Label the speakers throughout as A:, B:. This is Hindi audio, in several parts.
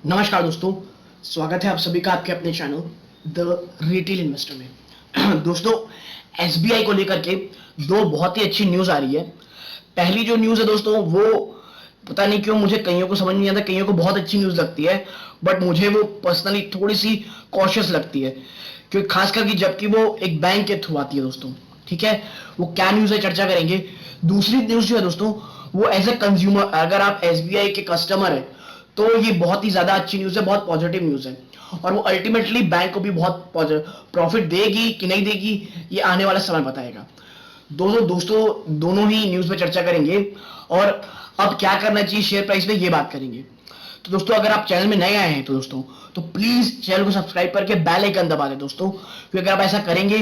A: नमस्कार दोस्तों, स्वागत है आप सभी का आपके अपने चैनल द रिटेल इन्वेस्टर में। दोस्तों, एसबीआई को लेकर के दो बहुत ही अच्छी न्यूज आ रही है। पहली जो न्यूज है दोस्तों, वो पता नहीं क्यों मुझे कईयों को समझ नहीं आता, कईयों को बहुत अच्छी न्यूज लगती है, बट मुझे वो पर्सनली थोड़ी सी कॉशियस लगती है, क्योंकि खास करके जबकि वो एक बैंक के थ्रू आती है दोस्तों। ठीक है, वो क्या न्यूज है चर्चा करेंगे। दूसरी न्यूज जो है दोस्तों, वो एज ए कंज्यूमर, अगर आप एसबीआई के कस्टमर है तो ये बहुत ही ज्यादा अच्छी न्यूज है, बहुत पॉजिटिव न्यूज है, और वो अल्टीमेटली बैंक को भी बहुत प्रॉफिट देगी कि नहीं देगी, ये आने वाला समय बताएगा। दोस्तों दोनों ही न्यूज पे चर्चा करेंगे, और अब क्या करना चाहिए शेयर प्राइस में ये बात करेंगे। तो दोस्तों, अगर आप चैनल में नए आए हैं तो प्लीज चैनल को सब्सक्राइब करके बेल आइकन दबा दें दोस्तों, क्योंकि अगर आप ऐसा करेंगे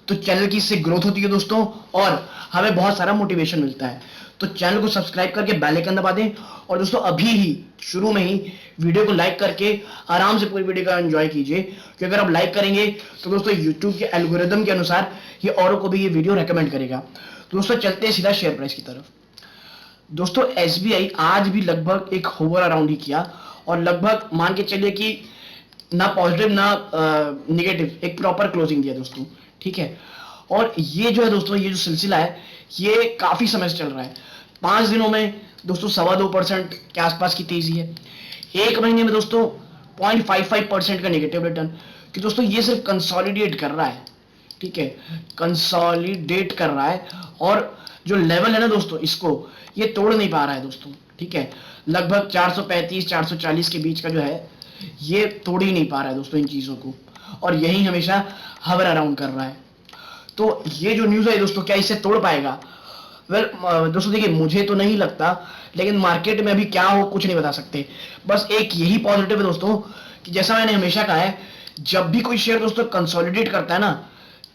A: तो चैनल की इससे ग्रोथ होती है दोस्तों, और हमें बहुत सारा मोटिवेशन मिलता है। तो चैनल को सब्सक्राइब करके बेल आइकन दबा दें, और दोस्तों अभी ही शुरू में ही वीडियो को लाइक करके आराम से पूरी वीडियो का एंजॉय कीजिए, क्योंकि अगर आप लाइक करेंगे तो दोस्तों यूट्यूब के एल्गोरिदम के अनुसार ये औरों को भी ये वीडियो रेकमेंड करेगा। तो दोस्तों चलते हैं सीधा शेयर प्राइस की तरफ। दोस्तों, एसबीआई आज भी लगभग एक होवर अराउंड ही किया, और लगभग मान के चलिए कि ना पॉजिटिव ना निगेटिव, एक प्रॉपर क्लोजिंग दिया दोस्तों। ठीक है, और ये जो है दोस्तों, ये जो सिलसिला है ये काफी समय से चल रहा है। 5 दिनों में दोस्तों 2.25% के आसपास की तेजी है। एक महीने में दोस्तों 0.55% का नेगेटिव रिटर्न, कि दोस्तों ये सिर्फ कंसोलिडेट कर रहा है। ठीक है, कंसोलिडेट कर रहा है, और जो लेवल है ना दोस्तों, इसको ये तोड़ नहीं पा रहा है दोस्तों। ठीक है, लगभग 435 440 के बीच का जो है ये तोड़ ही नहीं पा रहा है दोस्तों इन चीजों को, और यही हमेशा हवर अराउंड कर रहा है। तो ये जो न्यूज है दोस्तों, क्या इसे तोड़ पाएगा? वेल दोस्तों देखिए, मुझे तो नहीं लगता, लेकिन मार्केट में अभी क्या हो कुछ नहीं बता सकते। बस एक यही पॉजिटिव है दोस्तों, कि जैसा मैंने हमेशा कहा है, जब भी कोई शेयर दोस्तों कंसोलिडेट करता है ना,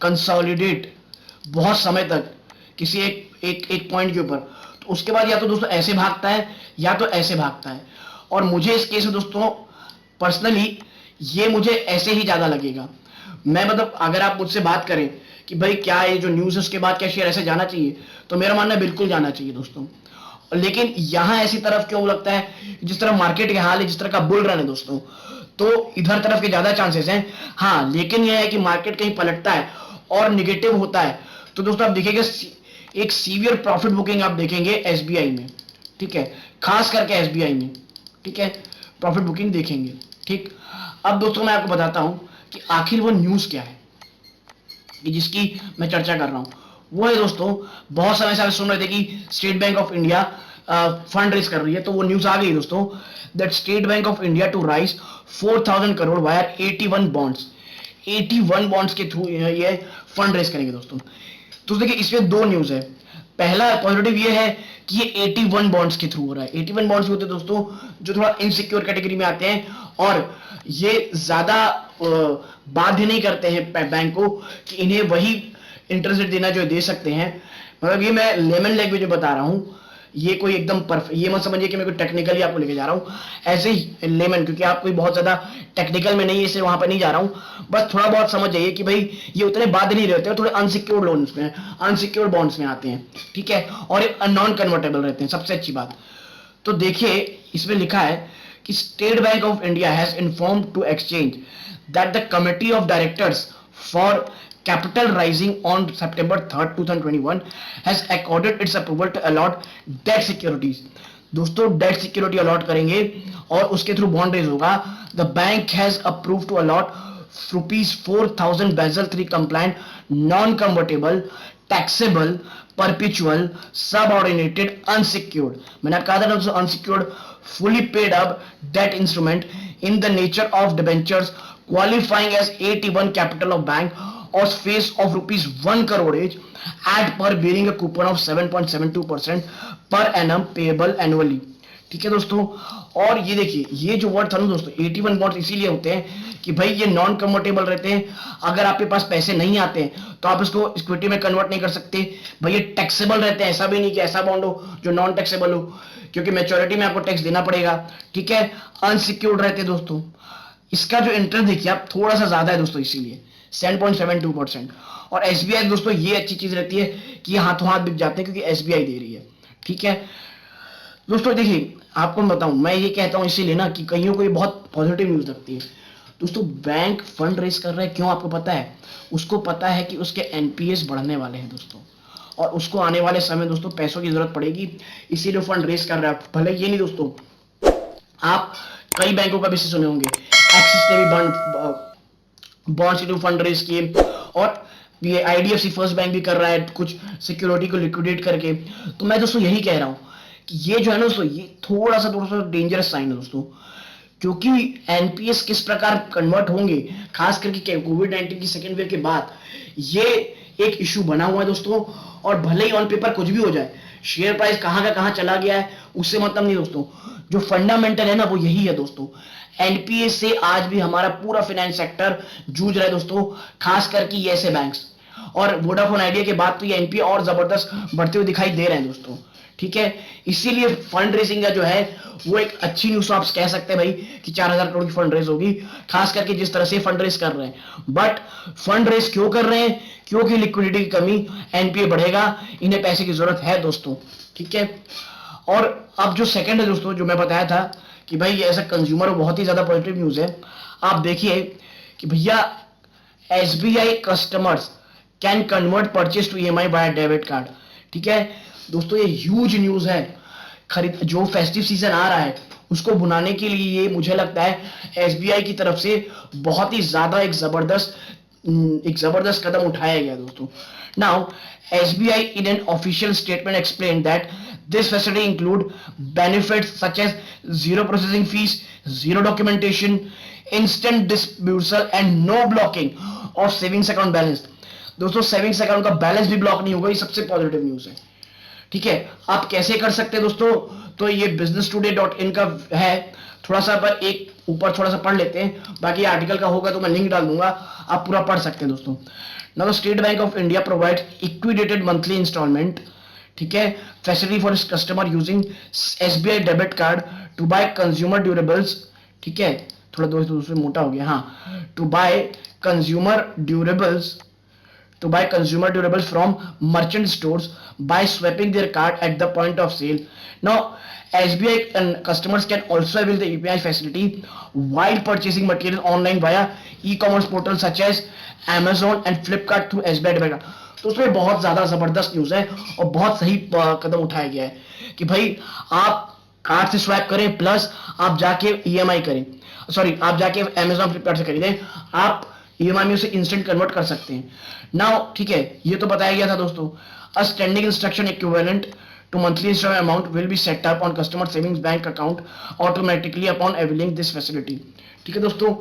A: कंसोलिडेट बहुत समय तक किसी एक पॉइंट के ऊपर, तो उसके बाद या तो दोस्तों ऐसे भागता है या तो ऐसे भागता है। और मुझे इस केस में दोस्तों पर्सनली ये मुझे ऐसे ही ज्यादा लगेगा। मैं मतलब अगर आप मुझसे बात करें कि भाई क्या ये जो न्यूज है उसके बाद क्या शेयर ऐसे जाना चाहिए, तो मेरा मानना है बिल्कुल जाना चाहिए दोस्तों। लेकिन यहां ऐसी तरफ क्यों लगता है, जिस तरह मार्केट के हाल है, जिस तरह का बुल रन है दोस्तों, तो इधर तरफ के ज्यादा चांसेस हैं। हाँ, लेकिन यह है कि मार्केट कहीं पलटता है और निगेटिव होता है, तो दोस्तों आप देखेंगे एक सीवियर प्रॉफिट बुकिंग आप देखेंगे एसबीआई में। ठीक है, खास करके एसबीआई में। ठीक है, प्रॉफिट बुकिंग देखेंगे। ठीक, अब दोस्तों मैं आपको बताता हूं कि आखिर वो न्यूज क्या है कि जिसकी मैं चर्चा कर रहा हूं। वो है दोस्तों, बहुत समय से आप सुन रहे थे कि state bank of India fund raise कर रही है, तो वो न्यूज आ गई दोस्तों, that state bank of India to rise 4,000 crore via 81 bonds. 81 bonds के थ्रू ये फंड रेज करेंगे दोस्तों। तो देखिए, इसमें दो न्यूज है। पहला पॉजिटिव ये है कि ये 81 बॉन्ड्स के थ्रू हो रहा है। 81 बॉन्ड्स होते हैं दोस्तों जो थोड़ा इनसिक्योर कैटेगरी में आते हैं, और ये ज्यादा बाध्य नहीं करते हैं बैंक को कि इन्हें वही इंटरेस्ट रेट देना जो दे सकते हैं। मतलब ये मैं लेमन लैंग्वेज में बता रहा हूं, ये कोई एकदम परफेक्ट ये मत समझिए कि मैं कोई टेक्निकली आपको लेके जा रहा हूं, ऐसे ही लेमन, क्योंकि आप कोई बहुत ज्यादा टेक्निकल में नहीं है इसलिए वहां पर नहीं जा रहा हूं। बस थोड़ा बहुत समझ जाइए कि भाई ये उतने बाध्य नहीं रहते, थोड़े अनसिक्योर्ड लोन्स में, अनसिक्योर्ड बॉन्ड्स में आते हैं। ठीक है, और ये नॉन कन्वर्टेबल रहते हैं, सबसे अच्छी बात। तो देखिए, इसमें लिखा है कि state bank of India has informed to exchange that the committee of directors for capital rising on September 3rd 2021 has accorded its approval to allot debt securities। दोस्तों डेट सिक्योरिटी अलॉट करेंगे और उसके थ्रू बॉन्ड रेज होगा। The bank has approve to allot ₹4,000 Basel III compliant non convertible taxable perpetual subordinated unsecured, मैंने आपको कहा था ना unsecured fully paid up debt instrument in the nature of debentures qualifying as AT1 capital of bank of face of ₹1 crore each at per bearing a coupon of 7.72% per annum payable annually। ठीक है दोस्तों, और ये देखिए, ये जो वर्ड था ना दोस्तों 81 बॉन्ड्स इसीलिए होते हैं कि भाई ये नॉन कन्वर्टेबल रहते हैं। अगर आपके पास पैसे नहीं आते हैं तो आप इसको इक्विटी में कन्वर्ट नहीं कर सकते। भाई ये टैक्सेबल रहते हैं, ऐसा भी नहीं कि ऐसा बॉन्ड हो जो नॉन टैक्सेबल हो, क्योंकि मैच्योरिटी में आपको टैक्स देना पड़ेगा। ठीक है, अनसिक्योर्ड रहते हैं दोस्तों। इसका जो इंटरेस्ट देखिए आप थोड़ा सा ज्यादा है दोस्तों, इसीलिए 7.72%। और एसबीआई दोस्तों ये अच्छी चीज रहती है कि ये हाथों हाथ बिक जाते हैं, क्योंकि एसबीआई दे रही है। ठीक है दोस्तों, देखिए आपको मैं बताऊं, मैं ये कहता हूं इसीलिए ना कि कईयों को ये बहुत पॉजिटिव न्यूज लगती है दोस्तों। बैंक फंड रेज कर रहा है, क्यों आपको पता है? उसको पता है कि उसके एनपीएस बढ़ने वाले हैं दोस्तों, और उसको आने वाले समय दोस्तों पैसों की जरूरत पड़ेगी, इसीलिए फंड रेज कर रहा है। भले ये नहीं दोस्तों, आप कई बैंकों का भी सुने होंगे, एक्सिस ने भी बॉन्ड्स इनटू फंड रेज किए, और ये आईडीएफसी फर्स्ट बैंक भी कर रहा है कुछ सिक्योरिटी को लिक्विडेट करके। तो मैं दोस्तों यही कह रहा हूं कि ये जो है ना दोस्तों, ये थोड़ा सा डेंजरस साइन है दोस्तों, क्योंकि एनपीएस किस प्रकार कन्वर्ट होंगे, खास करके कोविड-19 की सेकेंड वेव के बाद, ये एक इशू बना हुआ है दोस्तों। और भले ही ऑन पेपर कुछ भी हो जाए, शेयर प्राइस कहां का कहां चला गया है उससे मतलब नहीं दोस्तों, जो फंडामेंटल है ना वो यही है दोस्तों। एनपीएस से आज भी हमारा पूरा फाइनेंस सेक्टर जूझ रहा है दोस्तों, खास करके ये ऐसे बैंक्स, और वोडाफोन आइडिया के बाद तो ये एनपीए और जबरदस्त बढ़ते हुए दिखाई दे रहे हैं दोस्तों। ठीक है, इसीलिए फंड रेजिंग का जो है वो एक अच्छी न्यूज आप कह सकते हैं भाई कि 4000 करोड़ की फंड रेज होगी, खास करके जिस तरह से फंड रेज कर रहे हैं। बट फंड रेज क्यों कर रहे हैं? क्योंकि लिक्विडिटी की कमी, एनपीए बढ़ेगा, इन्हें पैसे की जरूरत है दोस्तों। ठीक है, और अब जो सेकंड है दोस्तों, जो मैं बताया था कि भाई ये ऐसा कंज्यूमर बहुत ही ज्यादा पॉजिटिव न्यूज है। आप देखिए कि भैया SBI customers can convert purchase to EMI by debit card. ठीक है दोस्तों, ये ह्यूज न्यूज है। खरीद जो फेस्टिव सीजन आ रहा है उसको बुनाने के लिए ये मुझे लगता है एसबीआई की तरफ से बहुत ही ज्यादा एक जबरदस्त कदम उठाया गया दोस्तों। Now SBI in an official statement explain that this facility include benefits such as zero processing fee, zero documentation, instant disbursal and no blocking of savings account balance. दोस्तों सेविंग्स अकाउंट का बैलेंस भी ब्लॉक नहीं होगा, ये सबसे पॉजिटिव न्यूज है। ठीक है, आप कैसे कर सकते हैं दोस्तों? तो ये businesstoday.in का है, थोड़ा सा पर एक ऊपर थोड़ा सा पढ़ लेते हैं, बाकी आर्टिकल का होगा तो मैं लिंक डाल दूंगा, आप पूरा पढ़ सकते हैं दोस्तों। Now state bank of India provide equated monthly instalment, ठीक है, facility for customer using SBI debit card to buy consumer durables. ठीक है, थोड़ा दोस्तों मोटा हो गया, हाँ, to buy consumer durables from merchant stores by swiping their card at the point of sale. Now, SBI and customers can also avail the API facility while purchasing material online via e-commerce portals such as Amazon and Flipkart through SBI debit card. तो उसमें बहुत ज्यादा जबरदस्त न्यूज है और बहुत सही कदम उठाया गया है कि भाई आप कार्ड से स्वैप करें, प्लस आप जाके ईएमआई करें, सॉरी आप जाके Amazon फ्लिपकार्ट से खरीदें, आप ईएमआई में उसे इंस्टेंट कन्वर्ट कर सकते हैं। नाउ ठीक है, ये तो बताया गया था दोस्तों। A standing instruction equivalent to monthly instalment amount will be set up on customer savings bank account automatically upon availing this facility. ठीक है दोस्तों,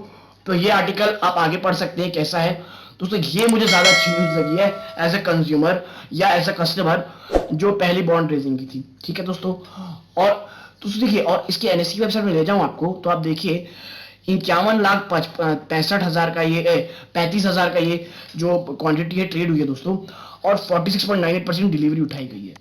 A: तो ये आर्टिकल आप आगे पढ़ सकते हैं कैसा है दोस्तों। ये मुझे ज्यादा अच्छी न्यूज लगी है एज ए कंज्यूमर या एज ए कस्टमर जो पहली बॉन्ड रेजिंग की थी। ठीक है दोस्तों, और दोस्तों देखिए, और इसके एनएससी वेबसाइट में ले जाऊं आपको तो आप देखिए 51,65,000 का ये 35,000 का ये जो क्वांटिटी है ट्रेड हुई है दोस्तों, और 46.98% डिलीवरी उठाई गई है।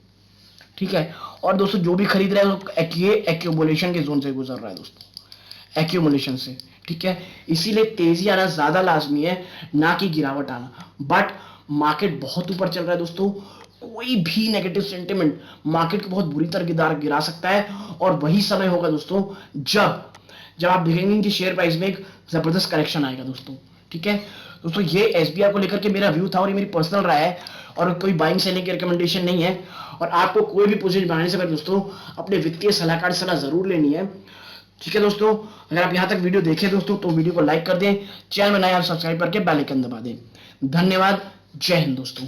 A: ठीक है, और दोस्तों जो भी खरीद रहे हैं ये एक्यूमुलेशन के जोन से गुजर रहा है दोस्तों, एक्यूमुलेशन से। ठीक है, इसीलिए तेजी आना ज्यादा लाजमी है, ना कि गिरावट आना। बट मार्केट बहुत ऊपर चल रहा है दोस्तों, कोई भी नेगेटिव सेंटिमेंट मार्केट को बहुत बुरी तरह गिरा सकता है, और वही समय होगा दोस्तों जब आप देखेंगे कि शेयर प्राइस में एक जबरदस्त करेक्शन आएगा दोस्तों। ठीक है दोस्तों, ये एसबीआई को लेकर के मेरा व्यू था और ये मेरी पर्सनल राय है, और कोई बाइंग सेलिंग की रिकमेंडेशन नहीं है। और आपको कोई भी पोजीशन बनाने से पहले दोस्तों अपने वित्तीय सलाहकार से सलाह जरूर लेनी है। ठीक है दोस्तों, अगर आप यहाँ तक वीडियो देखें दोस्तों तो वीडियो को लाइक कर दें, चैनल में नए आप सब्सक्राइब करके बेल आइकन दबा दें। धन्यवाद, जय हिंद दोस्तों।